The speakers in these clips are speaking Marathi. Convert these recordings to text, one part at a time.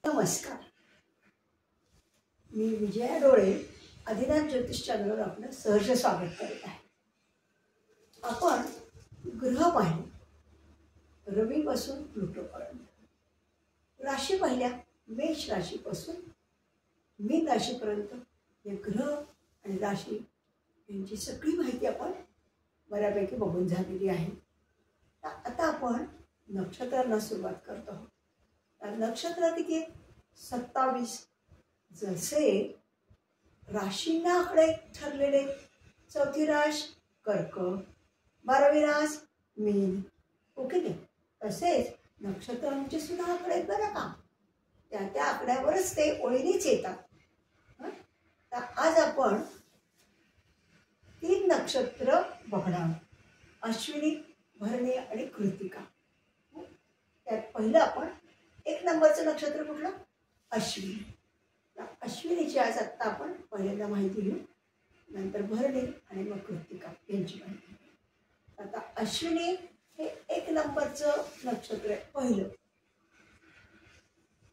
नमस्कार, मी विजया डोळे आदिनाथ ज्योतिष चॅनलवर आपलं सहर्ष स्वागत करत आहे. आपण ग्रह पाहिले, रवीपासून प्लुटोपर्यंत. राशी पाहिल्या, मेष राशीपासून मीन राशीपर्यंत हे ग्रह आणि राशी यांची सगळी माहिती आपण बऱ्यापैकी बघून झालेली आहे. आता आपण नक्षत्रांना सुरुवात करतो आहोत. नक्षत्र किती 27. जसे राशींना आकडे ठरलेले, चौथी राश कर्क, 12वी रास मीन, ओके नाही. तसेच नक्षत्रांचे सुद्धा आकडे आहेत बरं का. त्या आकड्यावरच ते ओळीनेच येतात. तर आज आपण 3 नक्षत्र बघणार, अश्विनी, भरणी आणि कृतिका. त्यात पहिलं आपण 1 नंबरचं नक्षत्र कुठलं? अश्विनी. अश्विनीची आज आत्ता आपण पहिल्यांदा माहिती घेऊ, नंतर भरणी आणि मग कृतिका यांची माहिती. आता अश्विनी हे 1 नंबरचं नक्षत्र आहे. पहिलं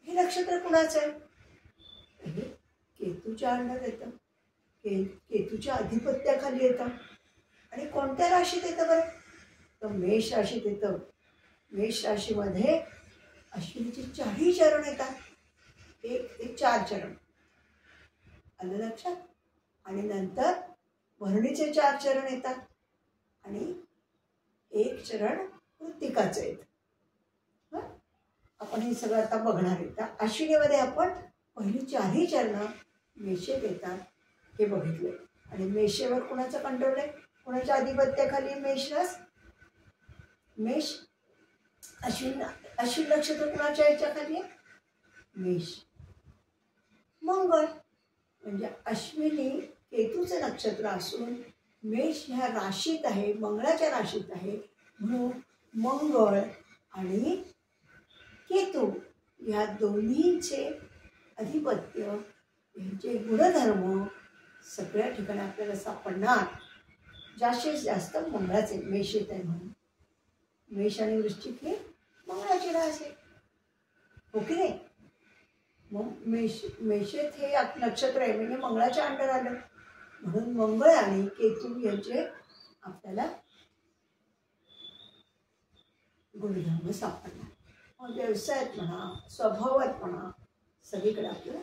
हे नक्षत्र कुणाचं आहे? हे केतूच्या अंडर येतं, केतूच्या अधिपत्याखाली येतं. आणि कोणत्या राशीत येतं बरं? तर मेष राशीत येतं. मेष राशीमध्ये अश्विनीचे 4ही चरण येतात, 1 ते 4 चरण, आलं लक्षात. आणि नंतर भरणीचे 4 चरण येतात आणि 1 चरण कृतिकाचं येतं. आपण हे सगळं आता बघणार आहे. तर अश्विनीमध्ये आपण पहिली 4ही चरण मेषेत येतात हे बघितले. आणि मेषेवर कोणाचं कंट्रोल आहे? कोणाच्या अधिपत्याखाली मेष रास? मेष. अश्विन नक्षत्र कुणाच्या याच्याखाली आहे? मेष. मंगळ म्हणजे अश्विनी केतूचं नक्षत्र असून मेष ह्या राशीत आहे, मंगळाच्या राशीत आहे. म्हणून मंगळ आणि केतू ह्या दोन्हींचे अधिपत्य, यांचे गुणधर्म सगळ्या ठिकाणी आपल्याला सापडणार. जास्तीत जास्त मंगळाचे मेष येत आहे म्हणून. मेष आणि वृश्चिक हे मंगळाची रास आहे, हो की नाही. मग मेषेत हे नक्षत्र आहे म्हणजे मंगळाच्या अंडर आलं. म्हणून मंगळ आणि केतू यांचे आपल्याला गुणधर्म सापडणार. मग व्यवसायात म्हणा, स्वभावात म्हणा, सगळीकडे आपल्याला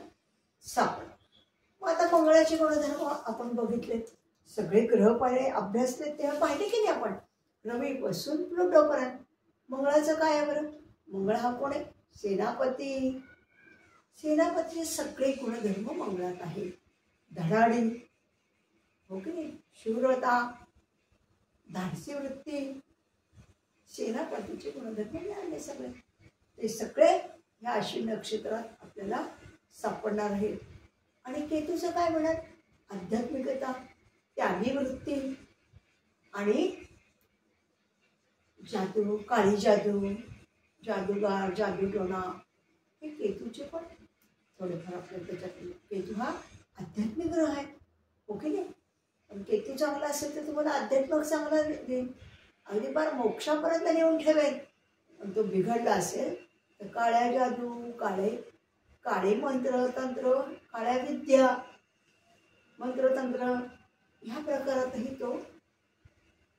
सापडणार. मग आता मंगळाचे गुणधर्म आपण बघितले, सगळे ग्रह पाहिले, अभ्यासले, तेव्हा पाहिले की नाही आपण रवीपासून प्लुटोपर्यंत. मंगळाचं काय आहे बरं? मंगळ हा कोण आहे? सेनापती. सेनापतीचे सगळे गुणधर्म मंगळात आहे. धडाडी, हो की नाही, शूरता, धाडसी वृत्ती, सेनापतीचे गुणधर्म मिळाले सगळे. ते सगळे ह्या अश्विनी नक्षत्रात आपल्याला सापडणार आहेत. आणि केतूचं काय म्हणत? आध्यात्मिकता, त्यागी वृत्ती आणि जादू, काळी जादू, जादूगार, जादूटोणा, हे केतूचे पण थोडेफार आपल्याला त्याच्यात. केतू हा आध्यात्मिक ग्रह आहे, ओके नाही. पण केतू चांगला असेल तर तुम्हाला आध्यात्मिक चांगला देईल, अगदी फार मोक्षापर्यंत नेऊन ठेवेल. पण तो बिघडला असेल तर काळ्या जादू, काळे मंत्र तंत्र, काळ्या विद्या, मंत्रतंत्र ह्या प्रकारातही तो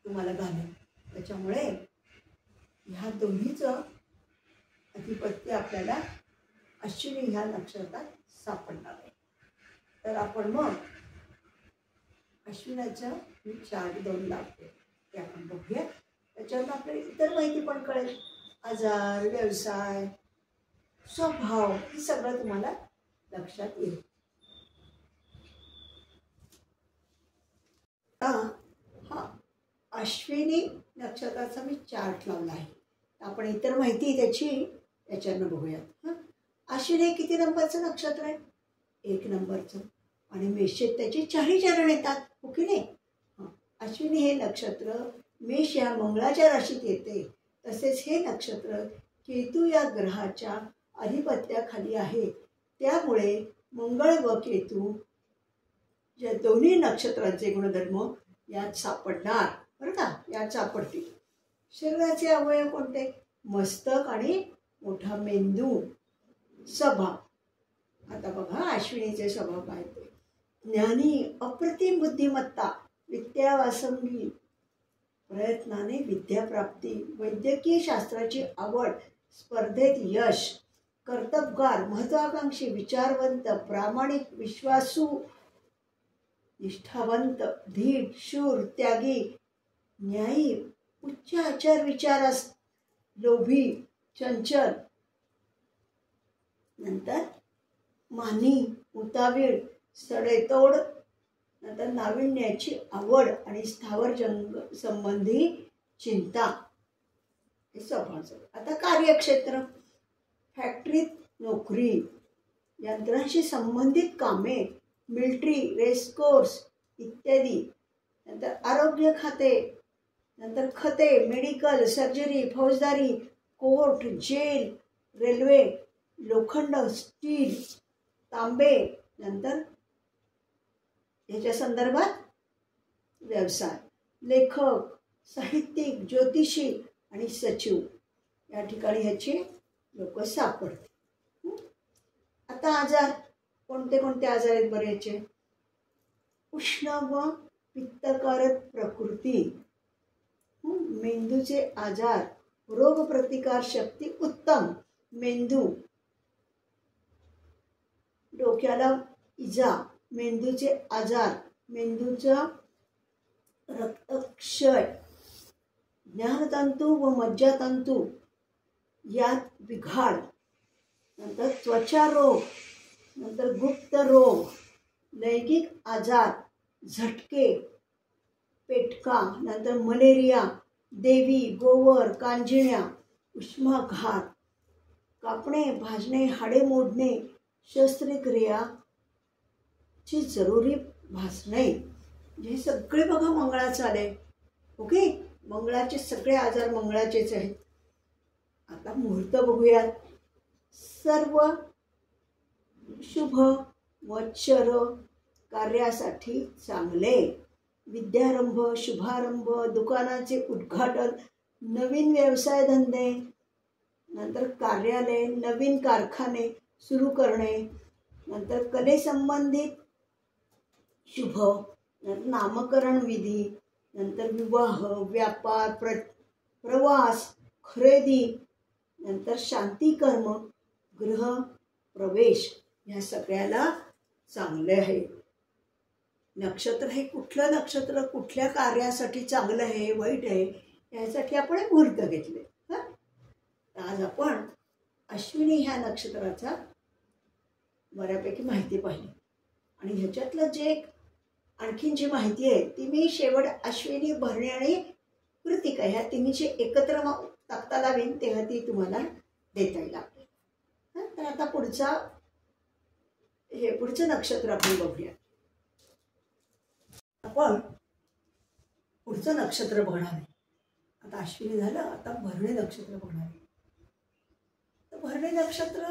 तुम्हाला घालेल. त्याच्यामुळे ह्या दोन्हीचं अधिपत्य आपल्याला अश्विनी ह्या नक्षत्रात सापडणार आहे. तर आपण मग अश्विनाचं मी चार्ट 2 लावते, ते आपण बघूया. त्याच्यावर आपल्याला इतर माहिती पण कळेल. आजार, व्यवसाय, स्वभाव हे सगळं तुम्हाला लक्षात येईल. हा अश्विनी नक्षत्राचा मी चार्ट लावला आहे. आपण इतर माहिती त्याची याच्यानं बघूयात. अश्विनी किती नंबरचं नक्षत्र आहे? 1 नंबरचं. आणि मेषेत त्याचे 4ही चरण येतात, हो की नाही. अश्विनी हे नक्षत्र मेष या मंगळाच्या राशीत येते. तसेच हे नक्षत्र केतू या ग्रहाच्या अधिपत्याखाली आहे. त्यामुळे मंगळ व केतू या दोन्ही नक्षत्रांचे गुणधर्म यात सापडणार बरं का, यात सापडतील. शरीराचे अवयव कोणते? मस्तक आणि मोठा मेंदू, स्वभाव. आता बघा अश्विनीचे स्वभाव काय ते. ज्ञानी, अप्रतिम बुद्धिमत्ता, विद्यावासंगी, प्रयत्नाने विद्याप्राप्ती, वैद्यकीय शास्त्राची आवड, स्पर्धेत यश, कर्तबगार, महत्वाकांक्षी, विचारवंत, प्रामाणिक, विश्वासू, निष्ठावंत, धीर, शूर, त्यागी, न्यायी, उच्च आचार विचारास, लोभी, चंचल, नंतर मानी, उतावीळ, सडेतोड, नंतर नाविन्याची आवड आणि स्थावर जंग संबंधी चिंता, हे स्वभावाचं. आता कार्यक्षेत्र, फॅक्टरीत नोकरी, यंत्रांशी संबंधित कामे, मिलिटरी, रेसकोर्स इत्यादी. नंतर आरोग्य खाते, नंतर खते, मेडिकल, सर्जरी, फौजदारी, कोर्ट, जेल, रेल्वे, लोखंड, स्टील, तांबे, नंतर ह्याच्या संदर्भात व्यवसाय, लेखक, साहित्यिक, ज्योतिषी आणि सचिव, या ठिकाणी ह्याचे लोक सापडते. आता आजार, कोणते कोणते आजार आहेत बरे याचे. उष्ण व पित्तकारक प्रकृती, मेंदूचे आजार, रोगप्रतिकार शक्ती उत्तम, मेंदू, डोक्याला इजा, मेंदूचे आजार, मेंदूचा रक्तक्षय, ज्ञानतंतू व मज्जातंतू यात बिघाड, नंतर त्वचा रोग, नंतर गुप्त रोग, लैंगिक आजार, झटके, पेटका, नंतर मलेरिया, देवी, गोवर, कांजिण्या, उष्माघात, कापणे, भाजणे, हाडे मोडणे, शस्त्रक्रिया ची जरुरी भासणे, हे सगळे बघा मंगळाचं आले. ओके, मंगळाचे सगळे आजार मंगळाचेच आहेत. आता मुहूर्त बघूयात. सर्व शुभ वत्सर कार्यासाठी चांगले, विद्यारंभ, शुभारंभ, दुकानाचे उद्घाटन, नवीन व्यवसाय धंदे, नंतर कार्यालय, नवीन कारखाने सुरू करणे, नंतर कलेसंबंधित शुभ, नंतर नामकरण विधी, नंतर विवाह, व्यापार, प्रवास, खरेदी, नंतर शांतिकर्म, गृह प्रवेश, ह्या सगळ्याला चांगले आहे. नक्षत्र हे कुठलं नक्षत्र कुठल्या कार्यासाठी चांगलं आहे वाईट आहे यासाठी आपण मुहूर्त घेतले. आज आपण अश्विनी ह्या नक्षत्राचा बऱ्यापैकी माहिती पाहिली आणि ह्याच्यातलं जे आणखीन जी माहिती आहे ती मी शेवट अश्विनी, भरणी आणि कृतिका ह्या तिन्हीची एकत्र तक्ता लावीन तेव्हा ती तुम्हाला देता येईल. तर आता पुढचं नक्षत्र आपण बघूया. आपण पुढचं नक्षत्र बघणार आहे. आता अश्विनी झालं, आता भरणी नक्षत्र बघणार आहे. तर भरणी नक्षत्र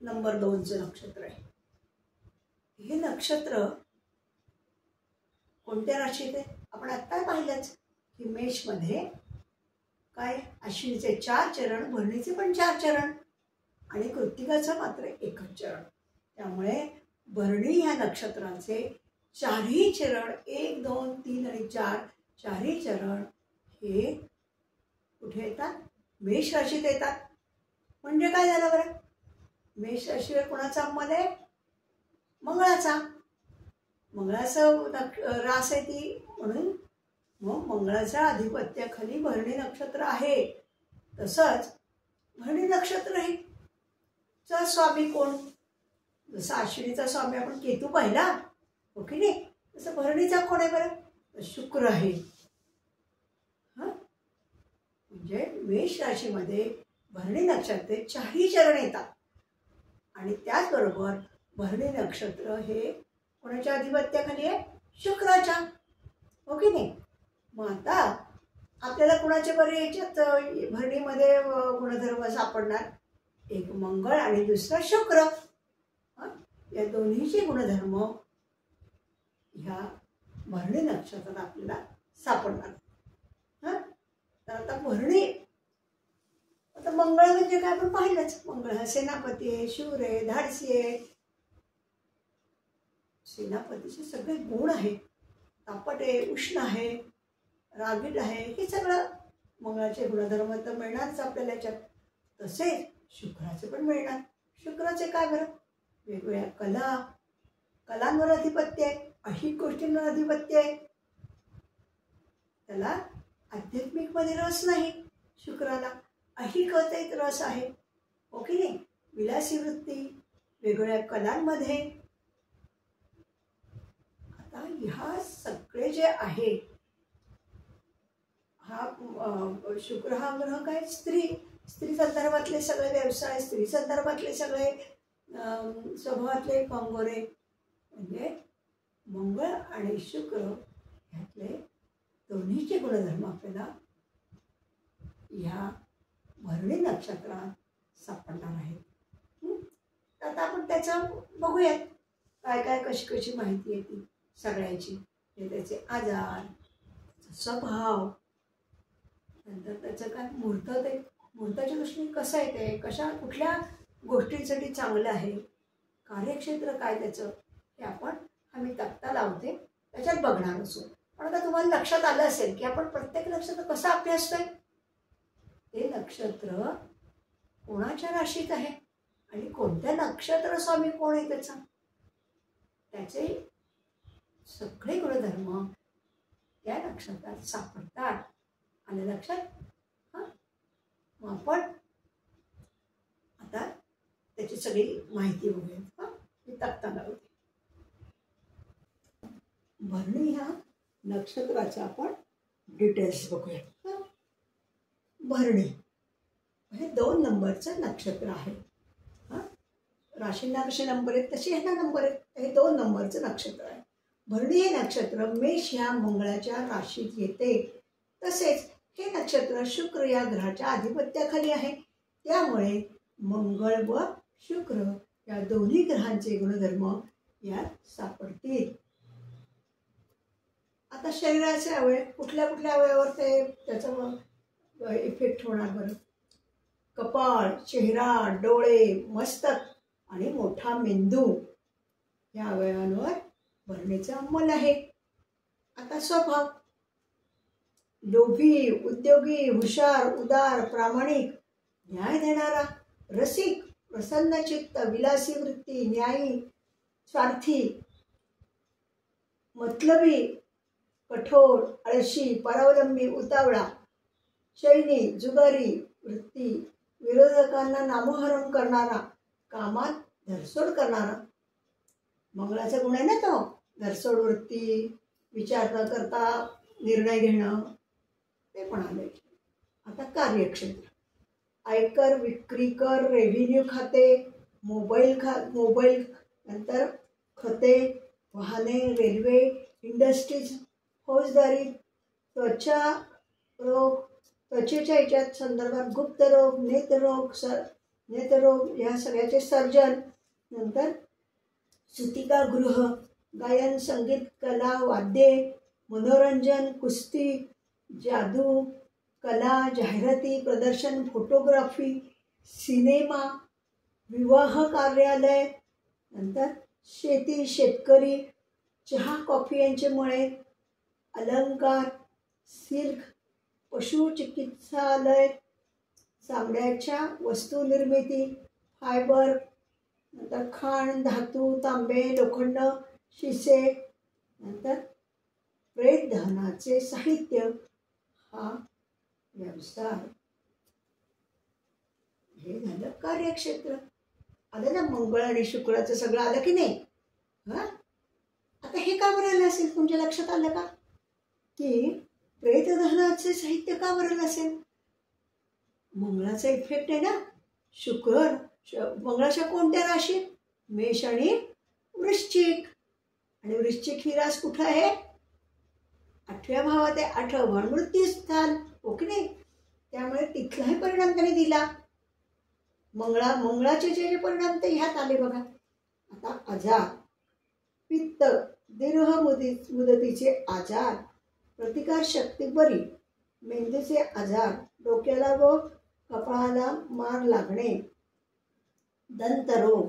नंबर 2चं नक्षत्र आहे. हे नक्षत्र कोणत्या राशीत आहे आपण आत्ता पाहिलंच की मेषमध्ये काय अश्विनीचे 4 चरण, भरणीचे पण 4 चरण आणि कृत्तिकाचं मात्र 1च चरण. त्यामुळे भरणी ह्या नक्षत्राचे 4ही चरण 1, 2, 3 आणि 4 4ही चरण हे कुठे येतात? मेष राशीत येतात. म्हणजे काय झालं बरं? मेष राशीवर कोणाचा अंमल आहे? मंगळाचा. मंगळाचं रास आहे ती, म्हणून मग मंगळाच्या आधिपत्याखाली भरणी नक्षत्र आहे. तसंच भरणी नक्षत्र आहे चा स्वामी कोण? जसा अश्विनीचा स्वामी आपण केतू पाहिला, हो की नाही, तसं भरणीचा कोण आहे बरं? शुक्र आहे. म्हणजे मेष राशीमध्ये भरणी नक्षत्र 4ही चरण येतात आणि त्याचबरोबर भरणी नक्षत्र हे कोणाच्या आधिपत्याखाली आहे? शुक्राच्या, हो की नाही. मग आता आपल्याला कोणाचे बरे याच्यात भरणीमध्ये गुणधर्म सापडणार? एक मंगळ आणि दुसरा शुक्र. या दोन्हीचे गुणधर्म ह्या भरणी नक्षत्रात आपल्याला सापडणार. तर आता भरणी आता मंगळ म्हणजे काय आपण पाहिलंच, मंगळ हा सेनापती आहे, शूर आहे, धाडसी आहे. सेनापतीचे सगळे गुण आहेत, तापट आहे, उष्ण आहे, रागीट आहे, हे सगळं मंगळाचे गुणधर्म तर मिळणारच आपल्याला याच्यात. तसेच शुक्राचे पण मिळणार. शुक्राचे काय बरं, वेगवेगळ्या कलांवर अधिपत्य आहे, अनेक गोष्टींवर अधिपत्य आहे. त्याला आध्यात्मिक मध्ये रस नाही शुक्राला, अहिकतेत रस आहे, हो की नाही. विलासी वृत्ती, वेगवेगळ्या कलांमध्ये. आता ह्या सगळे जे आहे, हा शुक्र हा ग्रह काय, स्त्री संदर्भातले सगळे व्यवसाय, स्त्री संदर्भातले सगळे स्वभावातले कंगोरे. म्हणजे मंगळ आणि शुक्र ह्यातले दोन्हीचे गुणधर्म आपल्याला ह्या भरणी नक्षत्रात सापडणार आहेत. आता आपण त्याचं बघूयात, काय काय कशी कशी माहिती आहे ती सगळ्याची. त्याचे आजार, स्वभाव, नंतर त्याचं काय मुहूर्त, ते मुहूर्ताच्या दृष्टीने कसं आहे, ते कुठल्या गोष्टींसाठी चांगलं आहे, कार्यक्षेत्र काय त्याचं, हे आम्ही तक्ता लावते त्याच्यात बघणार असो. पण आता तुम्हाला लक्षात आलं असेल की आपण प्रत्येक नक्षत्र कसं अभ्यासतोय. ते नक्षत्र कोणाच्या राशीत आहे आणि कोणत्या नक्षत्र स्वामी कोण आहे त्याचे सगळे गुणधर्म त्या नक्षत्रात सापडतात. आलं लक्षात? हां, मग आपण आता त्याची सगळी माहिती बघूया. मी तक्ता लावते. भरणी ह्या नक्षत्राचा आपण डिटेल्स बघूया. भरणी हे 2 नंबरचं नक्षत्र आहे. राशींना कसे नंबर आहेत तसे ह्यांना नंबर आहेत. हे 2 नंबरचं नक्षत्र आहे. भरणी हे नक्षत्र मेष ह्या मंगळाच्या राशीत येते. तसेच हे नक्षत्र शुक्र या ग्रहाच्या आधिपत्याखाली आहे. त्यामुळे मंगळ व शुक्र या दोन्ही ग्रहांचे गुणधर्म यात सापडतील. आता शरीराचे अवयव, कुठल्या कुठल्या अवयवावर त्याचा इफेक्ट होणार बरं. कपाळ, चेहरा, डोळे, मस्तक आणि मोठा मेंदू या अवयवांवर भरणीचा अंमल आहे. आता स्वभाव, लोभी, उद्योगी, हुशार, उदार, प्रामाणिक, न्याय देणारा, रसिक, प्रसन्नचित्त, विलासी वृत्ती, न्यायी, स्वार्थी, मतलबी, कठोर, आळशी, परावलंबी, उतावळा, शैली, जुगारी वृत्ती, विरोधकांना नामोहरम करणारा, कामात धरसोड करणारा. मंगळाचा गुण आहे ना तो, धरसोड वृत्ती, विचार न करता निर्णय घेणं, ते पण आले. आता कार्यक्षेत्र, आयकर, विक्री कर, रेव्हेन्यू खाते, मोबाईल, नंतर खते, वाहने, रेल्वे, इंडस्ट्रीज, फौजदारी, त्वचेच्या याच्यात संदर्भात गुप्तरोग, नेत्ररोग या सगळ्याचे सर्जन. नंतर सुतिकागृह, गायन, संगीत, कला, वाद्ये, मनोरंजन, कुस्ती, जादू, कला, जाहिराती, प्रदर्शन, फोटोग्राफी, सिनेमा, विवाह कार्यालय, नंतर शेती, शेतकरी, चहा, कॉफी यांचे मळे, अलंकार, सिल्क, पशु चिकित्सालय, चामड्याच्या वस्तू निर्मिती, फायबर, नंतर खाण, धातू, तांबे, लोखंड, शिसे, नंतर प्रेत दहनाचे साहित्य हा व्यवसाय. हे झालं कार्यक्षेत्र. आलं ना मंगळ आणि शुक्राचं सगळं आलं की नाही. आता हे का बरं आलं असेल, तुमच्या लक्षात आलं का की प्रेतदहनाचे साहित्य का बरं असेल. मंगळाचा इफेक्ट आहे ना. मंगळाच्या कोणत्या राशीत, मेष आणि वृश्चिक. आणि वृश्चिक ही रास कुठं आहे, 8व्या भावात आहे. 8वं भाव मृत्यू स्थान, ओके नाही. त्यामुळे तिथलाही परिणाम त्याने दिला. मंगळाचे जे परिणाम ते ह्यात आले बघा. आता आजार, पित्त, दीर्घ मुदतीचे आजार, प्रतिकार शक्ती बरी, मेंदूचे आजार, डोक्याला व कपाळाला मार लागणे, दंतरोग,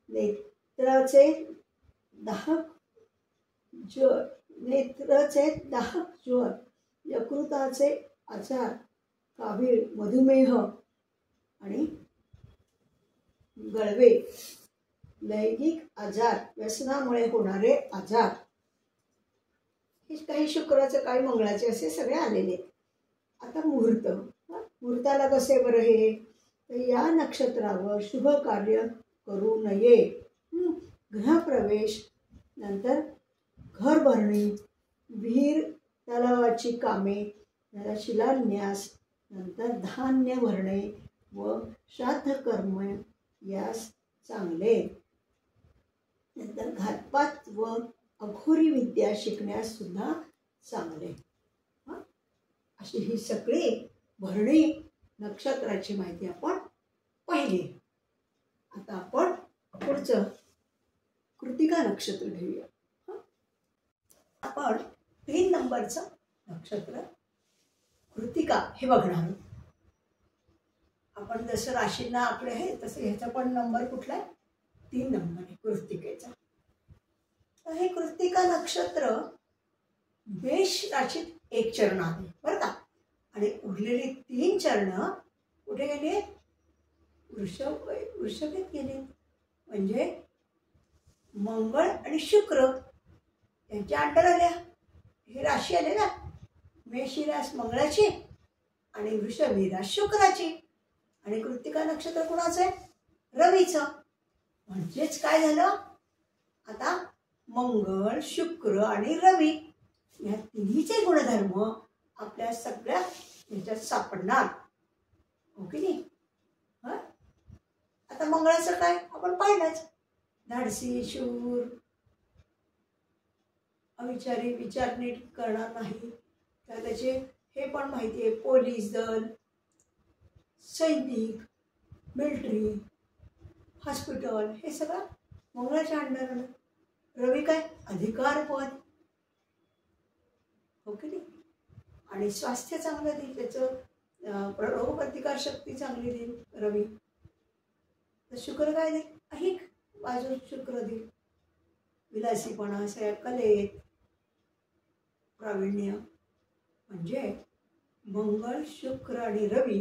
नेत्राचे दाहक ज्वर, यकृताचे आजार, कावीळ, मधुमेह आणि गळवे, लैंगिक आजार, व्यसनामुळे होणारे आजार, हे काही शुक्राचे काही मंगळाचे असे सगळे आलेले. आता मुहूर्त, मुहूर्ताला कसे बरं हे, तर या नक्षत्रावर शुभ कार्य करू नये. गृहप्रवेश, नंतर घर भरणी, विहीर तलावाची कामे, शिलान्यास, नंतर धान्य भरणे व श्राद्ध कर्म यास चांगले. नंतर घातपात व अघोरी विद्या शिकण्यास सुद्धा चांगले. अशी ही सगळी भरणी नक्षत्राची माहिती आपण पाहिली. आता आपण पुढचं कृतिका नक्षत्र घेऊया. आपण 3 नंबरचं नक्षत्र कृतिका हे बघणार आहोत. आपण जसं राशींना आकडे आहे तसं ह्याचा पण नंबर कुठला आहे, 3 नंबर आहे कृतिकेचा. तर हे कृतिका नक्षत्र मेष राशीत 1 चरण आहे बरं का, आणि उरलेली 3 चरण कुठे गेले, वृषभेत गेले. म्हणजे मंगळ आणि शुक्र यांच्या अंडर आल्या. ही राशी आले ना, मेष ही रास मंगळाची आणि वृषभ ही रास शुक्राची, आणि कृतिका नक्षत्र कुणाचं आहे, रवीचं. म्हणजेच काय झालं, आता मंगळ, शुक्र आणि रवी या तिन्हीचे गुणधर्म आपल्या सगळ्या ह्याच्यात सापडणार, हो की नाही. आता मंगळाचं काय आपण पाहिलंच, धाडसी, शूर, अविचारी, विचार नीट करणार नाही, तर त्याचे हे पण माहिती आहे, पोलीस दल, सैनिक, मिलिटरी, हॉस्पिटल, हे सगळं मंगळाच्या अंडर आलं. रवी काय, अधिकारपद, हो की नाही, आणि स्वास्थ्य चांगलं देईल, त्याचं रोगप्रतिकार शक्ती चांगली देईल रवी. तर शुक्र काय देईल, अहिक बाजू शुक्र देईल, विलासीपणा, सगळ्या कलेत प्रावीण्य. म्हणजे मंगळ, शुक्र आणि रवी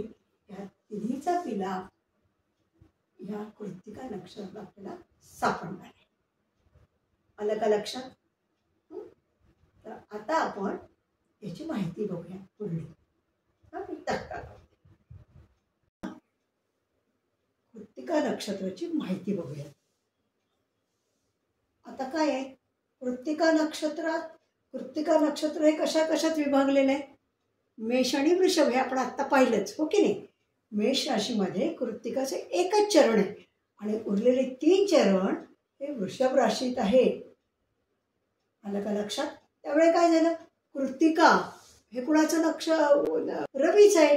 या तिन्हीचा मिलाप या कृतिका नक्षत्रात आपल्याला सापडणार आहे. आलं का लक्षात. तर आता आपण याची माहिती बघूया पुढे. कृतिका नक्षत्राची माहिती बघूया. आता काय आहे, कृतिका नक्षत्र हे कशा कशात विभागलेलं आहे, मेष आणि वृषभ हे आपण आत्ता पाहिलंच, हो की नाही. मेष राशीमध्ये कृतिकाचे 1च चरण आहे आणि उरलेले 3 चरण हे वृषभ राशीत आहे. आलं का लक्षात. त्यामुळे काय झालं, कृतिका हे कुणाचं रवीच आहे.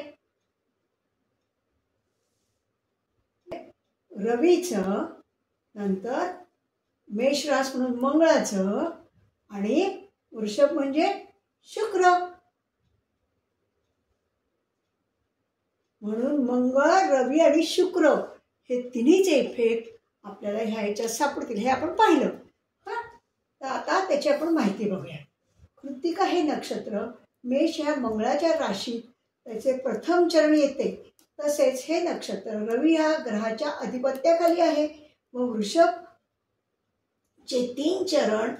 रवीचं, नंतर मेष रास म्हणून मंगळाचं, आणि वृषभ म्हणजे शुक्र. म्हणून मंगळ, रवी आणि शुक्र हे तिन्हीचे इफेक्ट आपल्याला ह्याच्यात सापडतील, हे आपण पाहिलं. तर आता त्याची आपण माहिती बघूया. कृतिका हे नक्षत्र मेष ह्या मंगळाच्या राशीत त्याचे प्रथम चरण येते. तसेच हे नक्षत्र रवी ह्या ग्रहाच्या अधिपत्याखाली आहे व वृषभ चे 3 चरण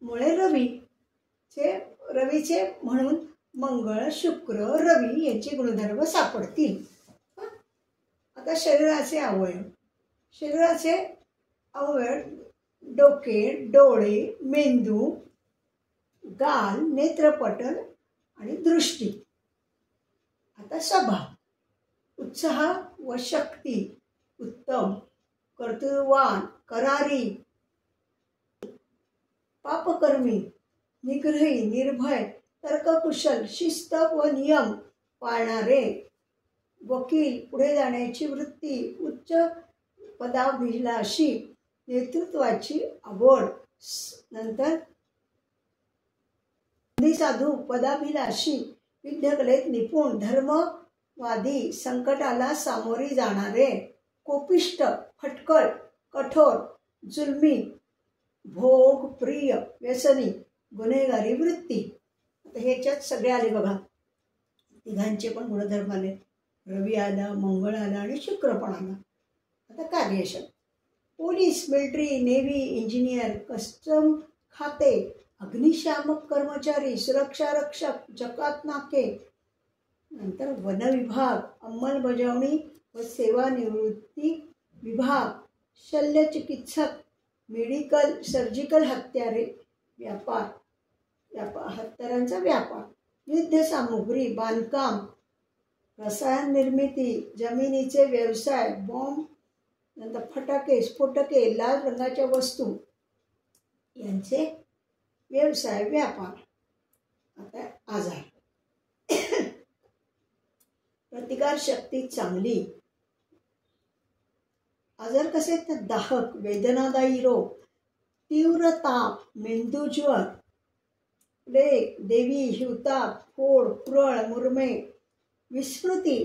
मुळे रवीचे म्हणून मंगळ, शुक्र, रवी यांचे गुणधर्म सापडतील. आता शरीराचे अवयव डोके, डोळे, मेंदू, गाल, नेत्रपटल आणि दृष्टी. आता स्वभाव, उत्साह व शक्ती, उत्तम, कर्तृत्ववान, करारी, पापकर्मी, निग्रही, निर्भय, तर्ककुशल, शिस्त व नियम पाळणारे, वकील, पुढे जाण्याची वृत्ती, उच्च पदाभिलाषी, नेतृत्वाची आवड, नंतर साधू, पदाभिलाषी, युद्धकलेत निपुण, धर्म वादी संकटाला सामोरी जाणारे, कोपिष्ट, फटकळ, कठोर, जुलमी, भोग प्रिय, व्यसनी, गुन्हेगारी वृत्ती. आता ह्याच्यात सगळे आले बघा, तिघांचे पण गुणधर्म आले. रवी आला, मंगळ आला आणि शुक्र पण आला. आता कार्यक्षम, police, military, navy, engineer, custom खाते, अग्निशामक कर्मचारी, सुरक्षा रक्षक, जकात नाके, नंतर वन विभाग, अंमलबजावणी व सेवानिवृत्ती विभाग, शल्यचिकित्सक, मेडिकल, सर्जिकल हत्यारे, व्यापार, हत्यारांचा व्यापार, युद्ध सामुग्री, बांधकाम, रसायन निर्मिती, जमिनीचे व्यवसाय, बॉम्ब, नंतर फटाके, स्फोटके, लाल रंगाच्या वस्तू यांचे व्यवसाय, व्यापार. आता आजार, प्रतिकार शक्ती चांगली. आजार कसे आहेत तर दाहक, वेदनादायी रोग, तीव्र ताप, मेंदूज्वर, प्लेग, देवी, हिवताप, फोड, पुरळ, मुरमे, विस्मृती,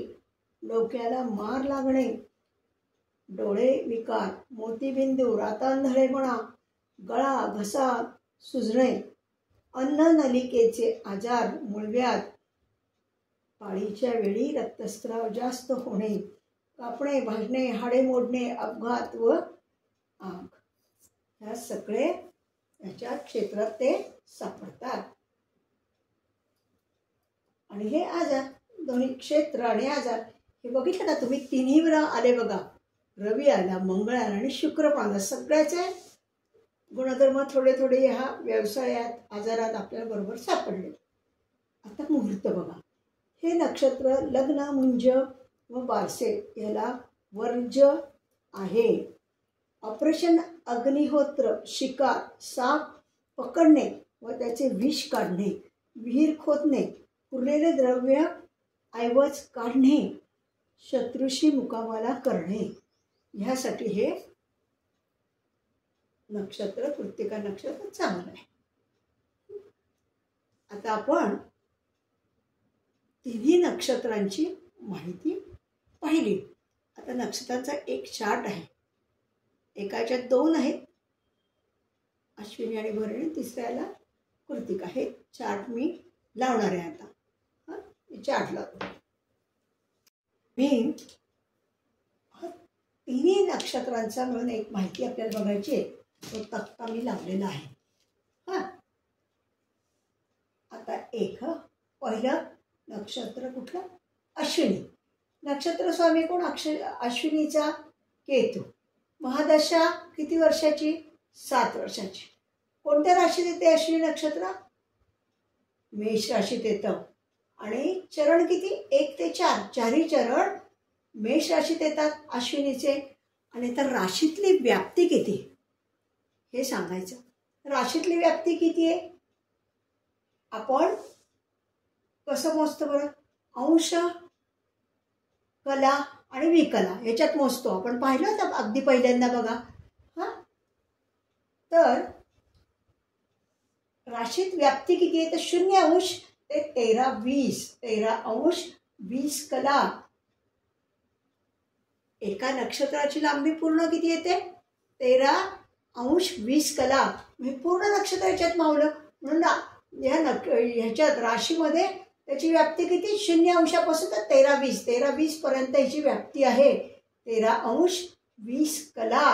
डोक्याला मार लागणे, डोळे विकार, मोतीबिंदू, रातांधळेपणा, गळा घसा सुजणे, अन्ननलिकेचे आजार, मूळव्याध, पाळीच्या वेळी रक्तस्राव जास्त होणे, कापणे, भाजणे, हाडे मोडणे, अपघात व आग. ह्या सगळे याच्या क्षेत्रात ते सापडतात. आणि हे आजार, दोन्ही क्षेत्र आणि आजार हे बघितलं का तुम्ही, तिन्ही आले बघा. रवी आला, मंगळ आला आणि शुक्र पण आला. सगळ्याचे गुणधर्म थोडे थोडे ह्या व्यवसायात, आजारात आपल्याला बरोबर सापडले. आता मुहूर्त बघा. हे नक्षत्र लग्न, मुंज व बारसे याला वर्ज आहे. ऑपरेशन अग्निहोत्र, शिकार, साप पकडणे व त्याचे विष काढणे, विहीर खोदणे, उरलेले द्रव्य ऐवज काढणे, शत्रूशी मुकाबला करणे, ह्यासाठी हे नक्षत्र, कृत्तिका नक्षत्र चांगलं आहे. आता आपण तिन्ही नक्षत्रांची माहिती पाहिली. आता नक्षत्राचा एक चार्ट आहे. एकाच्यात 2 आहेत, अश्विनी आणि भरणी, तिसऱ्याला कृत्तिका. हे चार्ट मी लावणार आहे आता. चार्ट लावतो मी. तिन्ही नक्षत्रांचा म्हणून एक माहिती आपल्याला बघायची आहे. तो तक्ता मी लावलेला आहे. आता पहिलं नक्षत्र कुठलं, अश्विनी. नक्षत्र स्वामी कोण, अश्विनीचा केतू. महादशा किती वर्षाची, 7 वर्षाची. कोणत्या राशीत येते अश्विनी नक्षत्र, मेष राशीत येतं. आणि चरण किती, 1 ते 4, चारही चरण मेष राशीत येतात अश्विनीचे. आणि तर राशीतली व्याप्ती किती हे सांगायचं. राशीतली व्याप्ती किती आहे आपण कसं मोजतो बरं, अंश, कला आणि विकला ह्याच्यात मोजतो आपण. पाहिलं तर अगदी पहिल्यांदा बघा. तर राशीत व्याप्ती किती आहे तर 0 अंश ते 13-20, 13 अंश 20 कला. एका नक्षत्राची लांबी पूर्ण किती येते, 13 अंश 20 कला. म्हणजे पूर्ण नक्षत्र ह्याच्यात मावलं. म्हणून ह्याच्यात राशीमध्ये त्याची व्याप्ती किती, 0 अंशापासून तर 13-20, 13-20 पर्यंत ह्याची व्याप्ती आहे. 13 अंश 20 कला.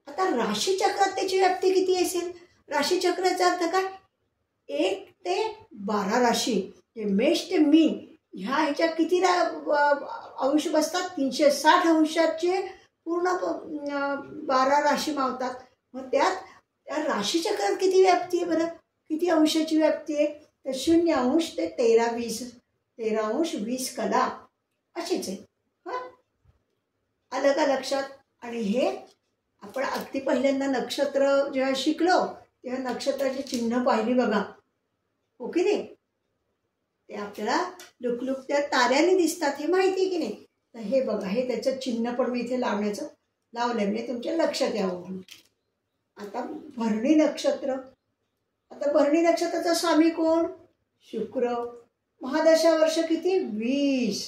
आता राशीचक्रात त्याची व्याप्ती किती असेल, राशीचक्राचा अर्थ काय, 1 ते 12 राशी. मेष ते मीन ह्या ह्याच्यात किती अंश बसतात, 360 अंशाचे पूर्ण 12 राशी मावतात. मग त्यात त्या राशीचक्रात किती व्याप्ती आहे बरं, किती अंशाची व्याप्ती आहे तर 0 अंश ते 13-20, 13 अंश 20 कला अशीच आहे. आलं का लक्षात. आणि हे आपण अगदी पहिल्यांदा नक्षत्र जेव्हा शिकलो तेव्हा नक्षत्राची चिन्ह पाहिली बघा, हो की नाही. ते आपल्याला लुकलुकत्या ताऱ्याने दिसतात हे माहिती आहे की नाही. तर हे बघा, हे त्याचं चिन्ह पण मी इथे लावलं म्हणजे तुमच्या लक्षात यावं म्हणून. आता भरणी नक्षत्र. आता भरणी नक्षत्राचा स्वामी कोण, शुक्र. महादशा वर्ष किती 20.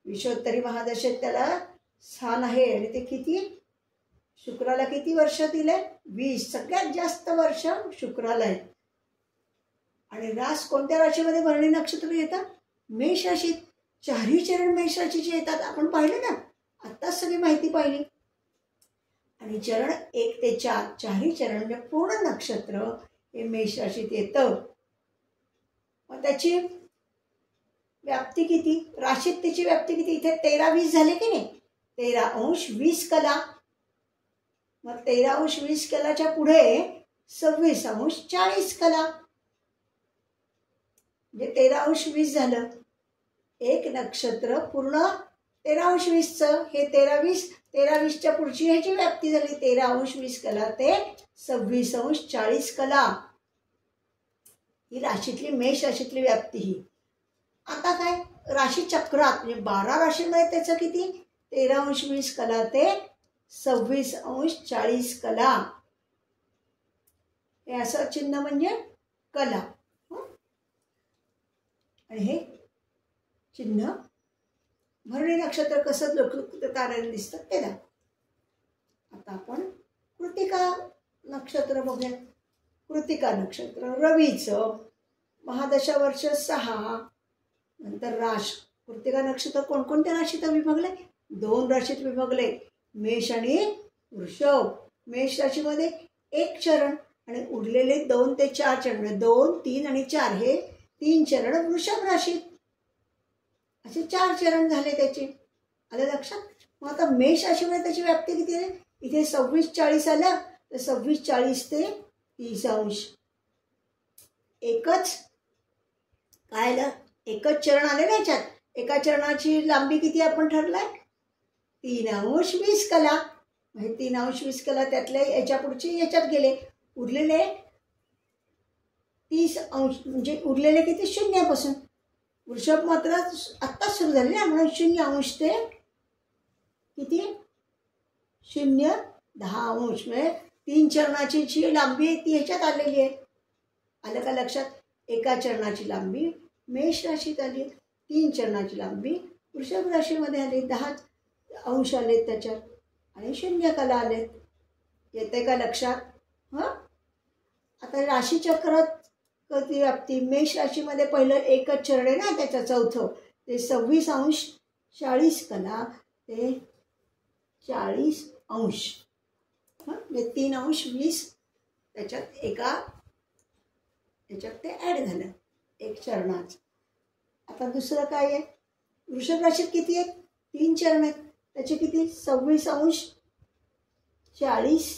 विश्वोत्तरी महादशेत त्याला स्थान आहे आणि ते किती शुक्राला किती वर्ष दिले 20. सगळ्यात जास्त वर्ष शुक्राला आहे. आणि रास कोणत्या राशीमध्ये भरणी नक्षत्र येतात मेष राशीत. चारही चरण मेष राशीचे येतात. आपण पाहिलं ना आत्ताच सगळी माहिती पाहिली. आणि चरण 1 ते 4 चारही चरण म्हणजे पूर्ण नक्षत्र हे मेष राशीत येतं. मग त्याची व्याप्ती किती राशीत त्याची व्याप्ती किती इथे 13-20 झाले की नाही 13 अंश 20 कला. मग 13 अंश 20 कलाच्या पुढे 26 अंश 40 कला म्हणजे 13 अंश 20 झालं. एक नक्षत्र पूर्ण 13 अंश 20चं हे 13-20च्या पुढची ह्याची व्याप्ती झाली 13 अंश 20 कला ते 26 अंश 40 कला. ही राशीतली मेष राशीतली व्याप्ती ही. आता काय राशी चक्रात म्हणजे 12 राशीमध्ये त्याचं किती 13 अंश 20 कला ते 26 अंश 40 कला. हे असं चिन्ह म्हणजे कला. आणि हे चिन्ह भरणी नक्षत्र कसं लोककृत ताऱ्याने दिसतं ते दाखव. आता आपण कृतिका नक्षत्र बघूया. कृतिका नक्षत्र रवीचं महादशा वर्ष 6. नंतर राश कृतिका नक्षत्र कोणकोणत्या राशीत विभागले 2 राशीत विभागले मेष आणि वृषभ. मेष राशीमध्ये 1 चरण आणि उरलेले 2 ते 4 चरण म्हणजे 2, 3 आणि 4 हे 3 चरण वृषभ राशीत. असे 4 चरण झाले त्याचे. आलं लक्षात. मग आता मेष राशीमध्ये त्याची व्याप्ती किती आहे इथे 26-40 आलं तर 26-40 ते 30 अंश. एकच काय आलं एकच चरण आले ना याच्यात. एका चरणाची लांबी किती आपण ठरलाय 3 अंश 20 कला. म्हणजे 3 अंश 20 कला त्यातल्या याच्या पुढचे याच्यात गेले. उरलेले 30 अंश म्हणजे उरलेले किती शून्यापासून. वृषभ मात्र आत्ताच सुरू झाले ना म्हणून 0 अंश ते किती 0-10 अंश म्हणजे 3 चरणाची जी लांबी आहे ती ह्याच्यात आलेली आहे. आलं का लक्षात. एका चरणाची लांबी मेष राशीत आली 3 चरणाची लांबी वृषभ राशीमध्ये आली 10 अंश आलेत त्याच्यात आणि 0 कला आलेत. येते का लक्षात. हां आता राशीचक्रात कधी व्याप्ती मेष राशीमध्ये पहिलं एकच चरण आहे ना त्याचं चौथं ते 26 अंश 40 कला ते 40 अंश. म्हणजे 3 अंश 20 त्याच्यात एका त्याच्यात ते ॲड झालं एक चरणाचं. आता दुसरं काय आहे वृषभ राशीत किती आहेत 3 चरण आहेत त्याचे किती 26 अंश 40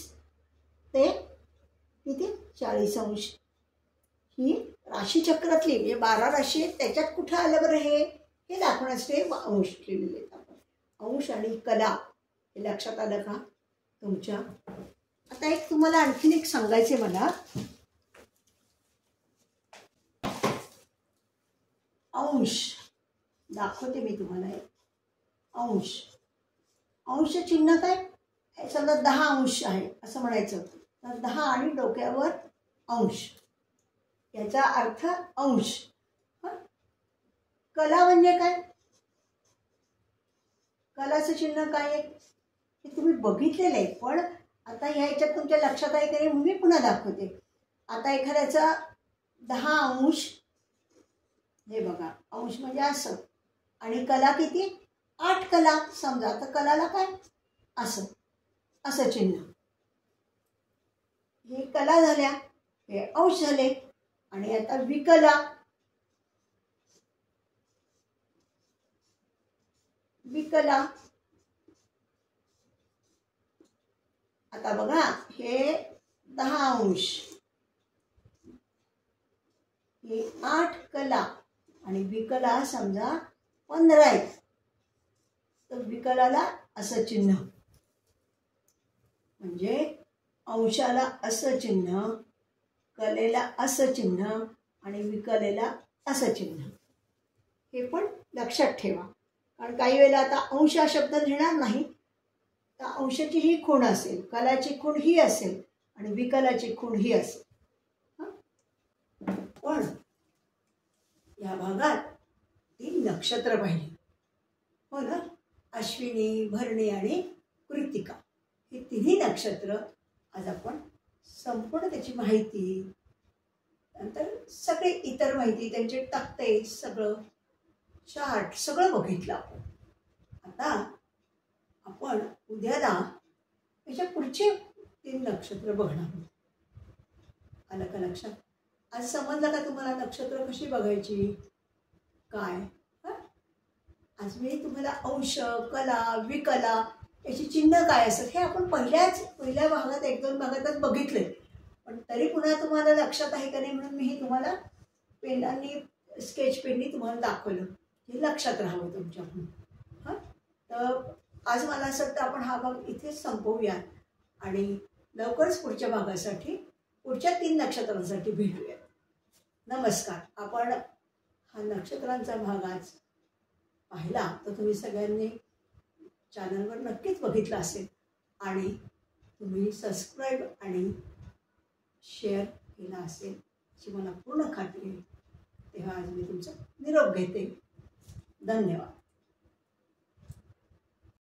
ते किती 40 अंश. ही राशी चक्रातली म्हणजे 12 राशी आहेत त्याच्यात कुठं आलं बरं हे दाखवण्यासाठी अंश केलेले आहेत आपण. अंश आणि कला हे लक्षात आलं का तुमच्या. आता एक तुम्हाला आणखीन एक सांगायचे मला. अंश दाखवते मी तुम्हाला. अंश अंश चिन्ह काय समजा 10 अंश आहे असं म्हणायचं तर 10 आणि डोक्यावर अंश याचा अर्थ अंश. कला म्हणजे काय कलाचं चिन्ह काय आहे हे तुम्ही बघितलेलं आहे पण आता ह्याच्यात तुमच्या लक्षात आहे की मी पुन्हा दाखवते. आता एखाद्याचा 10 अंश हे बघा अंश म्हणजे असं आणि कला किती 8 कला समजा. तर कलाला काय असं असं चिन्ह. हे कला झाल्या हे अंश झाले. आणि आता विकला विकला. आता बघा हे 10 अंश हे 8 कला आणि विकला समजा 15 आहेत तर विकलाला असं चिन्ह म्हणजे अंशाला असं चिन्ह कलेला असं चिन्ह आणि विकलेला असं चिन्ह. हे पण लक्षात ठेवा कारण काही वेळेला आता अंश हा शब्द लिहिणार नाही तर अंशाची ही खूण असेल कलाची खूण ही असेल आणि विकलाची खूण ही असेल. पण या भागात 3 नक्षत्र पाहिली, हो ना? अश्विनी, भरणी आणि कृत्तिका ही तिन्ही नक्षत्र आज आपण संपूर्ण त्याची माहिती, नंतर सगळे इतर माहिती, त्यांचे तक्ते, सगळं चार्ट सगळं बघितलं आपण. आता आपण उद्याला त्याच्या पुढचे 3 नक्षत्र बघणार आहोत. आलं का लक्षात? आज समजलं का तुम्हाला नक्षत्र कशी बघायची काय? आज मी तुम्हाला अंश, कला, विकला याची चिन्ह काय असतात हे आपण पहिल्या भागात 1-2 भागातच बघितले, पण तरी पुन्हा तुम्हाला लक्षात आहे का नाही म्हणून मी हे तुम्हाला पेनांनी, स्केच पेननी तुम्हाला दाखवलं, हे लक्षात राहावं तुमच्याकडून. हां, तर आज मला असं वाटतं आपण हा भाग इथेच संपवूया आणि लवकरच पुढच्या भागासाठी, पुढच्या 3 नक्षत्रांसाठी भेटूया. नमस्कार. आपण हा नक्षत्रांचा भाग आज पाहिला तर तुम्ही सगळ्यांनी चॅनलवर नक्कीच बघितलं असेल आणि तुम्ही सबस्क्राईब आणि शेअर केला असेल अशी मला पूर्ण खात्री आहे. तेव्हा आज मी तुमचा निरोप घेते. धन्यवाद.